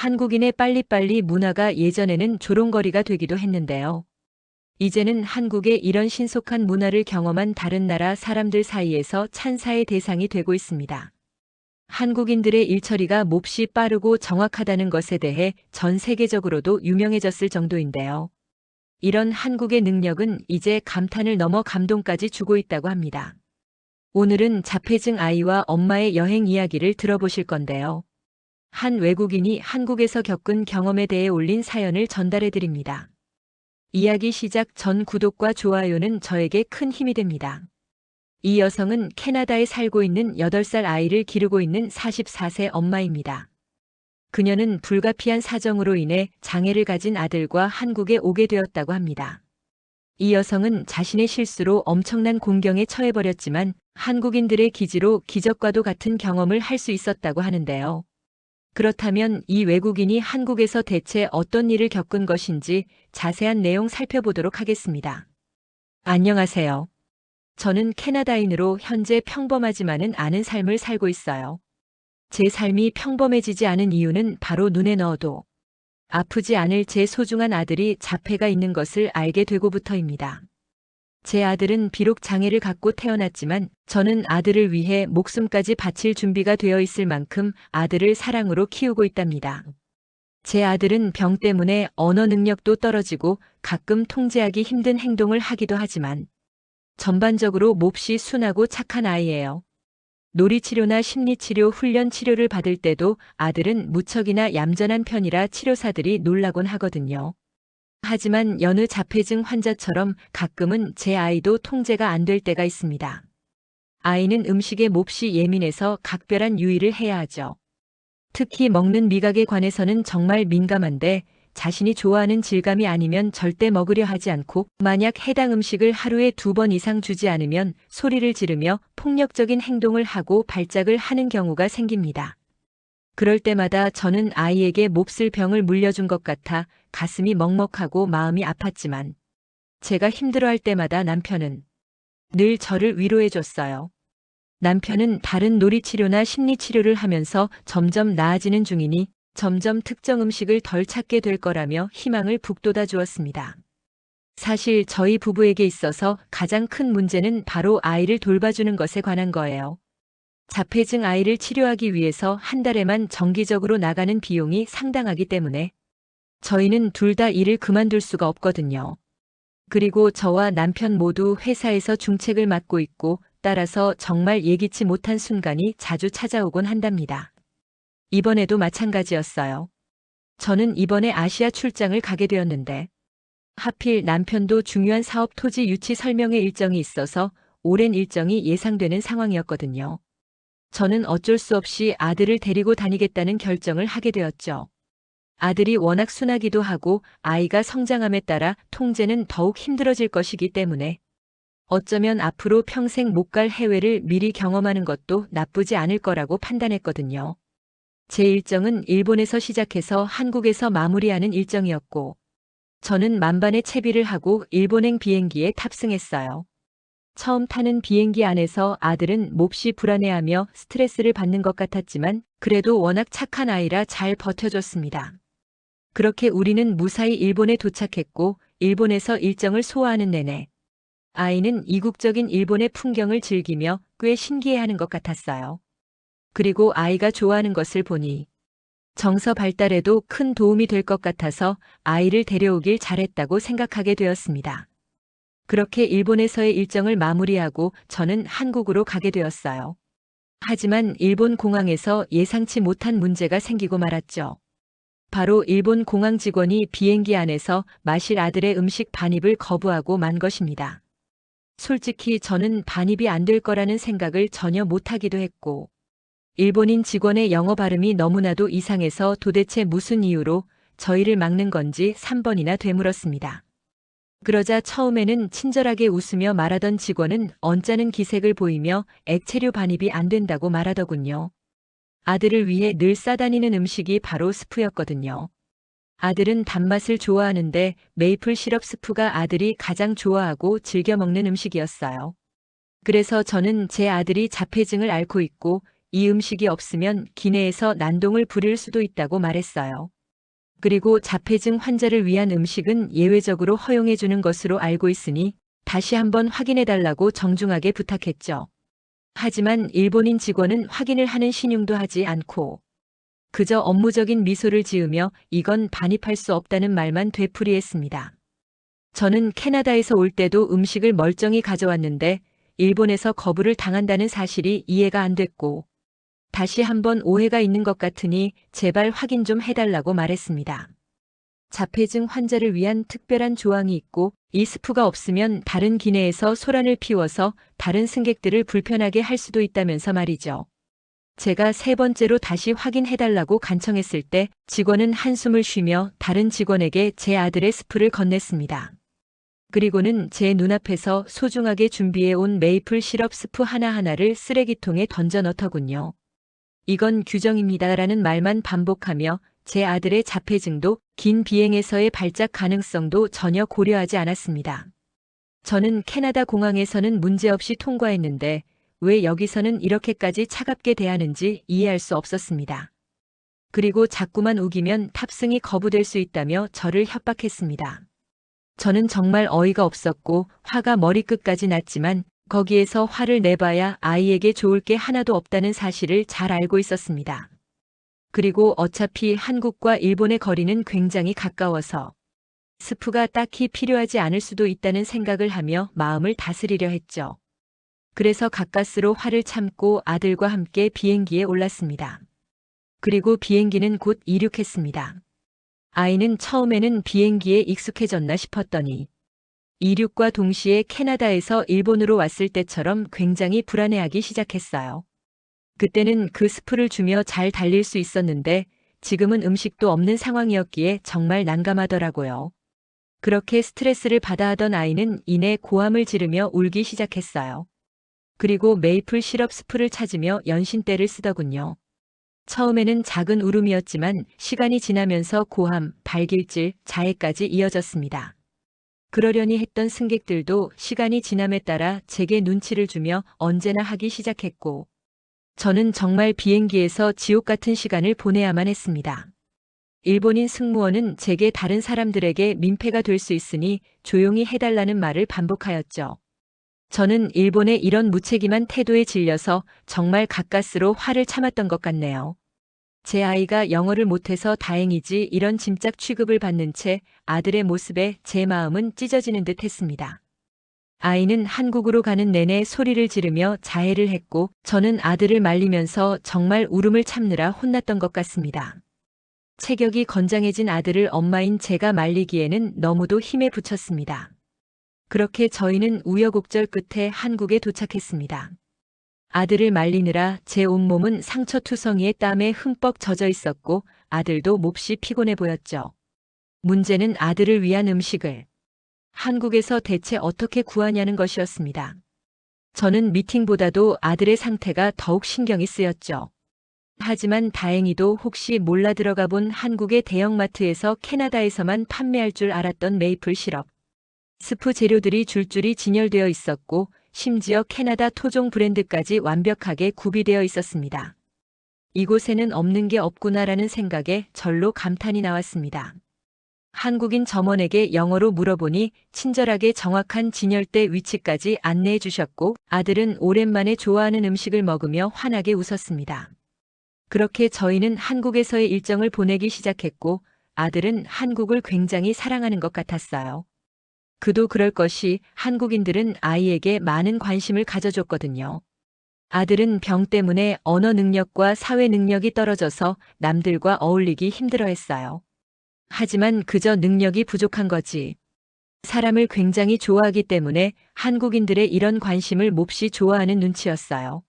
한국인의 빨리빨리 문화가 예전에는 조롱거리가 되기도 했는데요. 이제는 한국의 이런 신속한 문화를 경험한 다른 나라 사람들 사이에서 찬사의 대상이 되고 있습니다. 한국인들의 일처리가 몹시 빠르고 정확하다는 것에 대해 전 세계적으로도 유명해졌을 정도인데요. 이런 한국의 능력은 이제 감탄을 넘어 감동까지 주고 있다고 합니다. 오늘은 자폐증 아이와 엄마의 여행 이야기를 들어보실 건데요. 한 외국인이 한국에서 겪은 경험에 대해 올린 사연을 전달해 드립니다. 이야기 시작 전 구독과 좋아요는 저에게 큰 힘이 됩니다. 이 여성은 캐나다에 살고 있는 8살 아이를 기르고 있는 44세 엄마입니다. 그녀는 불가피한 사정으로 인해 장애를 가진 아들과 한국에 오게 되었다고 합니다. 이 여성은 자신의 실수로 엄청난 공경에 처해버렸지만 한국인들의 기지로 기적과도 같은 경험을 할 수 있었다고 하는데요. 그렇다면 이 외국인이 한국에서 대체 어떤 일을 겪은 것인지 자세한 내용 살펴보도록 하겠습니다. 안녕하세요. 저는 캐나다인으로 현재 평범하지만은 않은 삶을 살고 있어요. 제 삶이 평범해지지 않은 이유는 바로 눈에 넣어도 아프지 않을 제 소중한 아들이 자폐가 있는 것을 알게 되고부터입니다. 제 아들은 비록 장애를 갖고 태어났지만 저는 아들을 위해 목숨까지 바칠 준비가 되어 있을 만큼 아들을 사랑으로 키우고 있답니다. 제 아들은 병 때문에 언어 능력도 떨어지고 가끔 통제하기 힘든 행동을 하기도 하지만 전반적으로 몹시 순하고 착한 아이예요. 놀이치료나 심리치료 훈련 치료를 받을 때도 아들은 무척이나 얌전한 편이라 치료사들이 놀라곤 하거든요. 하지만 여느 자폐증 환자처럼 가끔은 제 아이도 통제가 안 될 때가 있습니다. 아이는 음식에 몹시 예민해서 각별한 유의를 해야 하죠. 특히 먹는 미각에 관해서는 정말 민감한데 자신이 좋아하는 질감이 아니면 절대 먹으려 하지 않고 만약 해당 음식을 하루에 2번 이상 주지 않으면 소리를 지르며 폭력적인 행동을 하고 발작을 하는 경우가 생깁니다. 그럴 때마다 저는 아이에게 몹쓸 병을 물려준 것 같아 가슴이 먹먹하고 마음이 아팠지만 제가 힘들어할 때마다 남편은 늘 저를 위로해줬어요. 남편은 다른 놀이치료나 심리치료를 하면서 점점 나아지는 중이니 점점 특정 음식을 덜 찾게 될 거라며 희망을 북돋아 주었습니다. 사실 저희 부부에게 있어서 가장 큰 문제는 바로 아이를 돌봐주는 것에 관한 거예요. 자폐증 아이를 치료하기 위해서 한 달에만 정기적으로 나가는 비용이 상당하기 때문에 저희는 둘 다 일을 그만둘 수가 없거든요. 그리고 저와 남편 모두 회사에서 중책을 맡고 있고 따라서 정말 예기치 못한 순간이 자주 찾아오곤 한답니다. 이번에도 마찬가지였어요. 저는 이번에 아시아 출장을 가게 되었는데 하필 남편도 중요한 사업 토지 유치 설명회 일정이 있어서 오랜 일정이 예상되는 상황이었거든요. 저는 어쩔 수 없이 아들을 데리고 다니겠다는 결정을 하게 되었죠. 아들이 워낙 순하기도 하고 아이가 성장함에 따라 통제는 더욱 힘들어질 것이기 때문에 어쩌면 앞으로 평생 못 갈 해외를 미리 경험하는 것도 나쁘지 않을 거라고 판단했거든요. 제 일정은 일본에서 시작해서 한국에서 마무리하는 일정이었고 저는 만반의 채비를 하고 일본행 비행기에 탑승했어요. 처음 타는 비행기 안에서 아들은 몹시 불안해하며 스트레스를 받는 것 같았지만 그래도 워낙 착한 아이라 잘 버텨줬습니다. 그렇게 우리는 무사히 일본에 도착했고 일본에서 일정을 소화하는 내내 아이는 이국적인 일본의 풍경을 즐기며 꽤 신기해하는 것 같았어요. 그리고 아이가 좋아하는 것을 보니 정서 발달에도 큰 도움이 될 것 같아서 아이를 데려오길 잘했다고 생각하게 되었습니다. 그렇게 일본에서의 일정을 마무리하고 저는 한국으로 가게 되었어요. 하지만 일본 공항에서 예상치 못한 문제가 생기고 말았죠. 바로 일본 공항 직원이 비행기 안에서 마실 아들의 음식 반입을 거부하고 만 것입니다. 솔직히 저는 반입이 안 될 거라는 생각을 전혀 못하기도 했고 일본인 직원의 영어 발음이 너무나도 이상해서 도대체 무슨 이유로 저희를 막는 건지 3번이나 되물었습니다. 그러자 처음에는 친절하게 웃으며 말하던 직원은 언짢은 기색을 보이며 액체류 반입이 안 된다고 말하더군요. 아들을 위해 늘 싸다니는 음식이 바로 스프였거든요. 아들은 단맛을 좋아하는데 메이플 시럽 스프가 아들이 가장 좋아하고 즐겨 먹는 음식이었어요. 그래서 저는 제 아들이 자폐증을 앓고 있고 이 음식이 없으면 기내에서 난동을 부릴 수도 있다고 말했어요. 그리고 자폐증 환자를 위한 음식은 예외적으로 허용해 주는 것으로 알고 있으니 다시 한번 확인해 달라고 정중하게 부탁했죠. 하지만 일본인 직원은 확인을 하는 신용도 하지 않고 그저 업무적인 미소를 지으며 이건 반입할 수 없다는 말만 되풀이했습니다. 저는 캐나다에서 올 때도 음식을 멀쩡히 가져왔는데 일본에서 거부를 당한다는 사실이 이해가 안 됐고 다시 한번 오해가 있는 것 같으니 제발 확인 좀 해달라고 말했습니다. 자폐증 환자를 위한 특별한 조항이 있고 이 스프가 없으면 다른 기내에서 소란을 피워서 다른 승객들을 불편하게 할 수도 있다면서 말이죠. 제가 세 번째로 다시 확인해달라고 간청했을 때 직원은 한숨을 쉬며 다른 직원에게 제 아들의 스프를 건넸습니다. 그리고는 제 눈앞에서 소중하게 준비해온 메이플 시럽 스프 하나하나를 쓰레기통에 던져 넣더군요. 이건 규정입니다라는 말만 반복하며 제 아들의 자폐증도 긴 비행에서의 발작 가능성도 전혀 고려하지 않았습니다. 저는 캐나다 공항에서는 문제없이 통과했는데 왜 여기서는 이렇게까지 차갑게 대하는지 이해할 수 없었습니다. 그리고 자꾸만 우기면 탑승이 거부될 수 있다며 저를 협박했습니다. 저는 정말 어이가 없었고 화가 머리끝까지 났지만 거기에서 화를 내봐야 아이에게 좋을 게 하나도 없다는 사실을 잘 알고 있었습니다. 그리고 어차피 한국과 일본의 거리는 굉장히 가까워서 스프가 딱히 필요하지 않을 수도 있다는 생각을 하며 마음을 다스리려 했죠. 그래서 가까스로 화를 참고 아들과 함께 비행기에 올랐습니다. 그리고 비행기는 곧 이륙했습니다. 아이는 처음에는 비행기에 익숙해졌나 싶었더니 이륙과 동시에 캐나다에서 일본으로 왔을 때처럼 굉장히 불안해하기 시작했어요. 그때는 그 스프를 주며 잘 달릴 수 있었는데 지금은 음식도 없는 상황이었기에 정말 난감하더라고요. 그렇게 스트레스를 받아 하던 아이는 이내 고함을 지르며 울기 시작했어요. 그리고 메이플 시럽 스프를 찾으며 연신대를 쓰더군요. 처음에는 작은 울음이었지만 시간이 지나면서 고함, 발길질, 자해까지 이어졌습니다. 그러려니 했던 승객들도 시간이 지남에 따라 제게 눈치를 주며 언제나 하기 시작했고 저는 정말 비행기에서 지옥 같은 시간을 보내야만 했습니다. 일본인 승무원은 제게 다른 사람들에게 민폐가 될 수 있으니 조용히 해달라는 말을 반복하였죠. 저는 일본의 이런 무책임한 태도에 질려서 정말 가까스로 화를 참았던 것 같네요. 제 아이가 영어를 못해서 다행이지 이런 짐짝 취급을 받는 채 아들의 모습에 제 마음은 찢어지는 듯 했습니다. 아이는 한국으로 가는 내내 소리를 지르며 자해를 했고 저는 아들을 말리면서 정말 울음을 참느라 혼났던 것 같습니다. 체격이 건장해진 아들을 엄마인 제가 말리기에는 너무도 힘에 부쳤습니다. 그렇게 저희는 우여곡절 끝에 한국에 도착했습니다. 아들을 말리느라 제 온몸은 상처투성이의 땀에 흠뻑 젖어 있었고 아들도 몹시 피곤해 보였죠. 문제는 아들을 위한 음식을 한국에서 대체 어떻게 구하냐는 것이었습니다. 저는 미팅보다도 아들의 상태가 더욱 신경이 쓰였죠. 하지만 다행히도 혹시 몰라 들어가 본 한국의 대형마트에서 캐나다에서만 판매할 줄 알았던 메이플 시럽, 스프 재료들이 줄줄이 진열되어 있었고 심지어 캐나다 토종 브랜드까지 완벽하게 구비되어 있었습니다. 이곳에는 없는 게 없구나라는 생각에 절로 감탄이 나왔습니다. 한국인 점원에게 영어로 물어보니 친절하게 정확한 진열대 위치까지 안내해 주셨고 아들은 오랜만에 좋아하는 음식을 먹으며 환하게 웃었습니다. 그렇게 저희는 한국에서의 일정을 보내기 시작했고 아들은 한국을 굉장히 사랑하는 것 같았어요. 그도 그럴 것이 한국인들은 아이에게 많은 관심을 가져줬거든요. 아들은 병 때문에 언어 능력과 사회 능력이 떨어져서 남들과 어울리기 힘들어했어요. 하지만 그저 능력이 부족한 거지. 사람을 굉장히 좋아하기 때문에 한국인들의 이런 관심을 몹시 좋아하는 눈치였어요.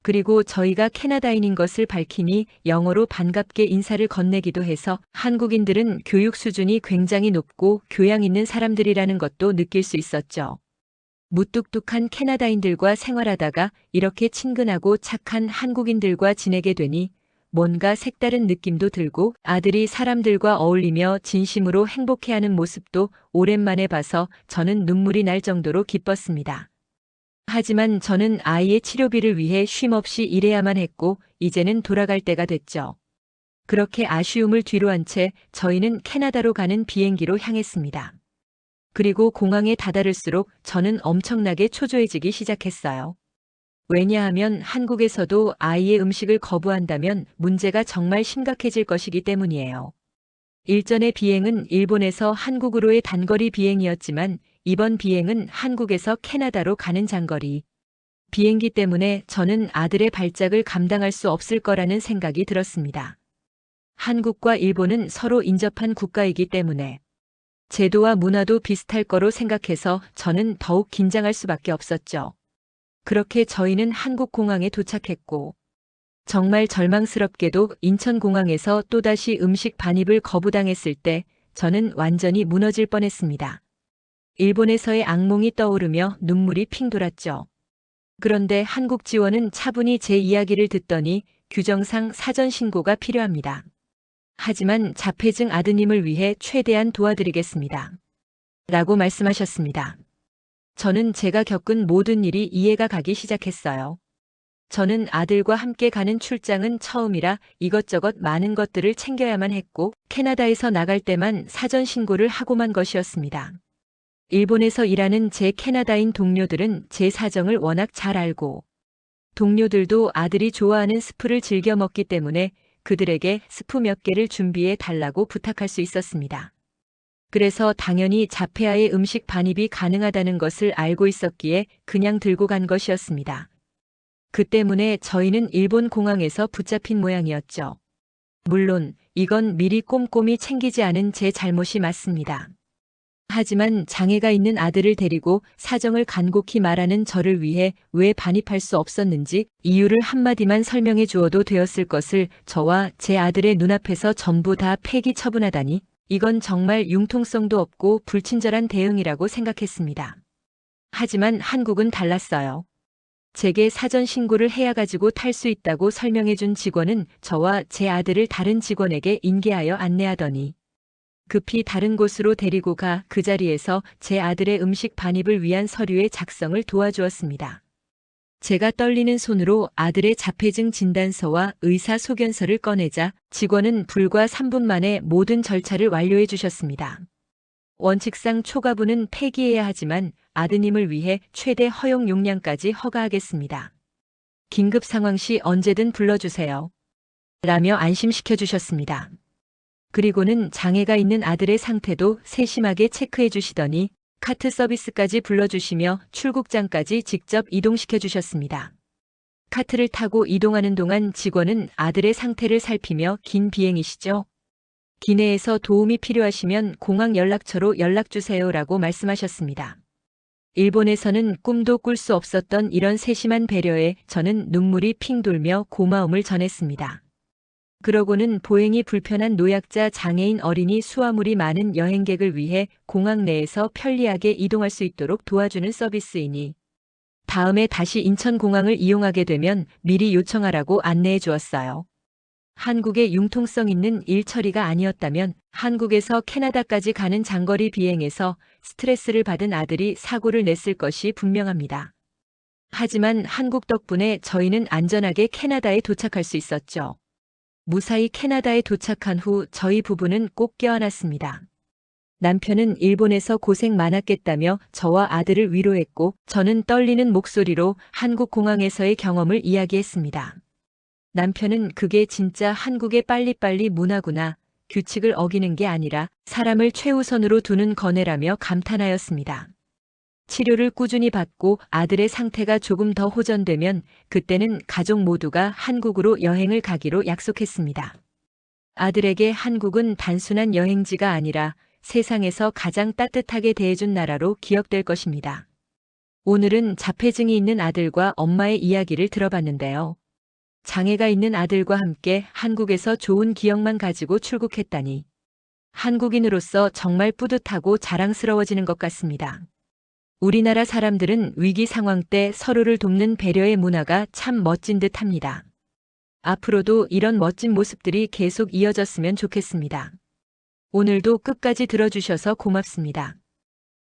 그리고 저희가 캐나다인인 것을 밝히니 영어로 반갑게 인사를 건네기도 해서 한국인들은 교육 수준이 굉장히 높고 교양 있는 사람들이라는 것도 느낄 수 있었죠. 무뚝뚝한 캐나다인들과 생활하다가 이렇게 친근하고 착한 한국인들과 지내게 되니 뭔가 색다른 느낌도 들고 아들이 사람들과 어울리며 진심으로 행복해하는 모습도 오랜만에 봐서 저는 눈물이 날 정도로 기뻤습니다. 하지만 저는 아이의 치료비를 위해 쉼없이 일해야만 했고 이제는 돌아갈 때가 됐죠. 그렇게 아쉬움을 뒤로한 채 저희는 캐나다로 가는 비행기로 향했습니다. 그리고 공항에 다다를수록 저는 엄청나게 초조해지기 시작했어요. 왜냐하면 한국에서도 아이의 음식을 거부한다면 문제가 정말 심각해질 것이기 때문이에요. 일전의 비행은 일본에서 한국으로의 단거리 비행이었지만 이번 비행은 한국에서 캐나다로 가는 장거리 비행기 때문에 저는 아들의 발작을 감당할 수 없을 거라는 생각이 들었습니다. 한국과 일본은 서로 인접한 국가이기 때문에 제도와 문화도 비슷할 거로 생각해서 저는 더욱 긴장할 수밖에 없었죠. 그렇게 저희는 한국 공항에 도착했고 정말 절망스럽게도 인천공항에서 또다시 음식 반입을 거부당했을 때 저는 완전히 무너질 뻔했습니다. 일본에서의 악몽이 떠오르며 눈물이 핑 돌았죠. 그런데 한국 지원은 차분히 제 이야기를 듣더니 규정상 사전 신고가 필요합니다. 하지만 자폐증 아드님을 위해 최대한 도와드리겠습니다. 라고 말씀하셨습니다. 저는 제가 겪은 모든 일이 이해가 가기 시작했어요. 저는 아들과 함께 가는 출장은 처음이라 이것저것 많은 것들을 챙겨야만 했고 캐나다에서 나갈 때만 사전 신고를 하고만 것이었습니다. 일본에서 일하는 제 캐나다인 동료들은 제 사정을 워낙 잘 알고 동료들도 아들이 좋아하는 스프를 즐겨 먹기 때문에 그들에게 스프 몇 개를 준비해 달라고 부탁할 수 있었습니다. 그래서 당연히 자폐아의 음식 반입이 가능하다는 것을 알고 있었기에 그냥 들고 간 것이었습니다. 그 때문에 저희는 일본 공항에서 붙잡힌 모양이었죠. 물론 이건 미리 꼼꼼히 챙기지 않은 제 잘못이 맞습니다. 하지만 장애가 있는 아들을 데리고 사정을 간곡히 말하는 저를 위해 왜 반입할 수 없었는지 이유를 한마디만 설명해 주어도 되었을 것을 저와 제 아들의 눈앞에서 전부 다 폐기 처분하다니 이건 정말 융통성도 없고 불친절한 대응이라고 생각했습니다. 하지만 한국은 달랐어요. 제게 사전 신고를 해야 가지고 탈 수 있다고 설명해 준 직원은 저와 제 아들을 다른 직원에게 인계하여 안내하더니 급히 다른 곳으로 데리고 가 그 자리에서 제 아들의 음식 반입을 위한 서류의 작성을 도와주었습니다. 제가 떨리는 손으로 아들의 자폐증 진단서와 의사소견서를 꺼내자 직원은 불과 3분 만에 모든 절차를 완료해 주셨습니다. 원칙상 초과분은 폐기해야 하지만 아드님을 위해 최대 허용 용량까지 허가하겠습니다. 긴급 상황 시 언제든 불러주세요. 라며 안심시켜 주셨습니다. 그리고는 장애가 있는 아들의 상태도 세심하게 체크해 주시더니 카트 서비스까지 불러주시며 출국장까지 직접 이동시켜 주셨습니다. 카트를 타고 이동하는 동안 직원은 아들의 상태를 살피며 긴 비행이시죠? 기내에서 도움이 필요하시면 공항 연락처로 연락주세요라고 말씀하셨습니다. 일본에서는 꿈도 꿀 수 없었던 이런 세심한 배려에 저는 눈물이 핑 돌며 고마움을 전했습니다. 그러고는 보행이 불편한 노약자 장애인 어린이 수화물이 많은 여행객을 위해 공항 내에서 편리하게 이동할 수 있도록 도와주는 서비스이니 다음에 다시 인천공항을 이용하게 되면 미리 요청하라고 안내해 주었어요. 한국의 융통성 있는 일 처리가 아니었다면 한국에서 캐나다까지 가는 장거리 비행에서 스트레스를 받은 아들이 사고를 냈을 것이 분명합니다. 하지만 한국 덕분에 저희는 안전하게 캐나다에 도착할 수 있었죠. 무사히 캐나다에 도착한 후 저희 부부는 꼭 껴안았습니다. 남편은 일본에서 고생 많았겠다며 저와 아들을 위로했고 저는 떨리는 목소리로 한국 공항에서의 경험을 이야기했습니다. 남편은 그게 진짜 한국의 빨리빨리 문화구나. 규칙을 어기는 게 아니라 사람을 최우선으로 두는 거네라며 감탄하였습니다. 치료를 꾸준히 받고 아들의 상태가 조금 더 호전되면 그때는 가족 모두가 한국으로 여행을 가기로 약속했습니다. 아들에게 한국은 단순한 여행지가 아니라 세상에서 가장 따뜻하게 대해준 나라로 기억될 것입니다. 오늘은 자폐증이 있는 아들과 엄마의 이야기를 들어봤는데요. 장애가 있는 아들과 함께 한국에서 좋은 기억만 가지고 출국했다니 한국인으로서 정말 뿌듯하고 자랑스러워지는 것 같습니다. 우리나라 사람들은 위기 상황 때 서로를 돕는 배려의 문화가 참 멋진 듯 합니다. 앞으로도 이런 멋진 모습들이 계속 이어졌으면 좋겠습니다. 오늘도 끝까지 들어주셔서 고맙습니다.